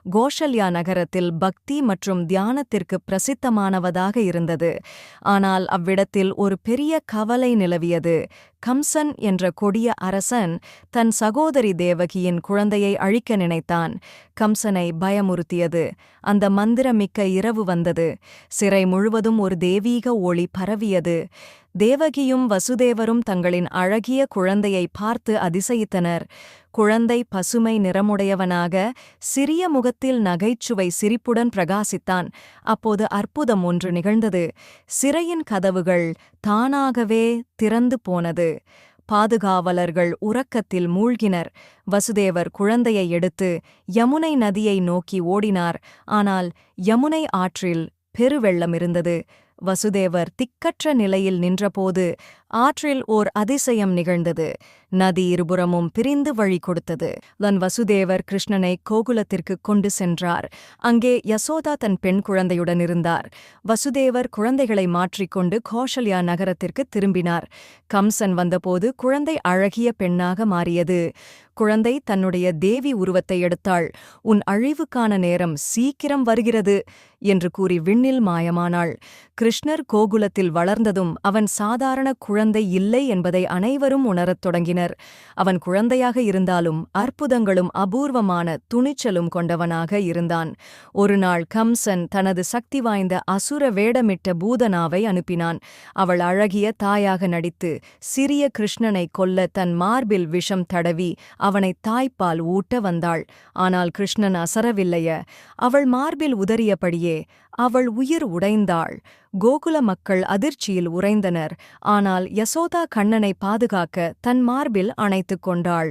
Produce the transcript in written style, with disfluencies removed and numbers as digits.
கோஷல்யா நகரத்தில் பக்தி மற்றும் தியானத்திற்கு பிரசித்தமானவதாக இருந்தது. ஆனால் அவ்விடத்தில் ஒரு பெரிய கவலை நிலவியது. கம்சன் என்ற கொடிய அரசன் தன் சகோதரி தேவகியின் குழந்தையை அழிக்க நினைத்தான். கம்சனை பயமுறுத்தியது. அந்த மந்திரமிக்க இரவு வந்தது. சிறை முழுவதும் ஒரு தெய்வீக ஒளி பரவியது. தேவகியும் வசுதேவரும் தங்களின் அழகிய குழந்தையை பார்த்து அதிசயித்தனர். குழந்தை பசுமை நிறமுடையவனாக சிறிய முகத்தில் நகைச்சுவை சிரிப்புடன் பிரகாசித்தான். அப்போது அற்புதம் ஒன்று நிகழ்ந்தது. சிறையின் கதவுகள் தானாகவே திறந்து போனது. பாதுகாவலர்கள் உறக்கத்தில் மூழ்கினர். வசுதேவர் குழந்தையை எடுத்து யமுனை நதியை நோக்கி ஓடினார். ஆனால் யமுனை ஆற்றில் பெருவெள்ளம் இருந்தது. வசுதேவர் திக்கற்ற நிலையில் நின்றபோது ஆற்றில் ஓர் அதிசயம் நிகழ்ந்தது. நதி இருபுறமும் பிரிந்து வழி கொடுத்தது. வசுதேவர் கிருஷ்ணனை கோகுலத்திற்கு கொண்டு சென்றார். அங்கே யசோதா தன் பெண் குழந்தையுடன் இருந்தார். வசுதேவர் குழந்தைகளை மாற்றிக்கொண்டு கோஷல்யா நகரத்திற்கு திரும்பினார். கம்சன் வந்தபோது குழந்தை அழகிய பெண்ணாக மாறியது. குழந்தை தன்னுடைய தேவி உருவத்தை எடுத்தாள். உன் அழிவுக்கான நேரம் சீக்கிரம் வருகிறது என்று கூறி விண்ணில் மாயமானாள். கிருஷ்ணர் கோகுலத்தில் வளர்ந்ததும் அவன் சாதாரண குழந்தை இல்லை என்பதை அனைவரும் உணரத் தொடங்கினர். அவன் குழந்தையாக இருந்தாலும் அற்புதங்களும் அபூர்வமான துணிச்சலும் கொண்டவனாக இருந்தான். ஒருநாள் கம்சன் தனது சக்தி வாய்ந்த அசுர வேடமிட்ட பூதனாவை அனுப்பினான். அவள் அழகிய தாயாக நடித்து சிறிய கிருஷ்ணனை கொல்ல தன் மார்பில் விஷம் தடவி அவனை தாய்ப்பால் ஊட்ட வந்தாள். ஆனால் கிருஷ்ணன் அசரவில்லைய. அவள் மார்பில் உதறியபடியே அவள் உயிர் உடைந்தாள். கோகுல மக்கள் அதிர்ச்சியில் உறைந்தனர். ஆனால் யசோதா கண்ணனை பாதுகாக்க தன் மார்பில் அணைத்துக் கொண்டாள்.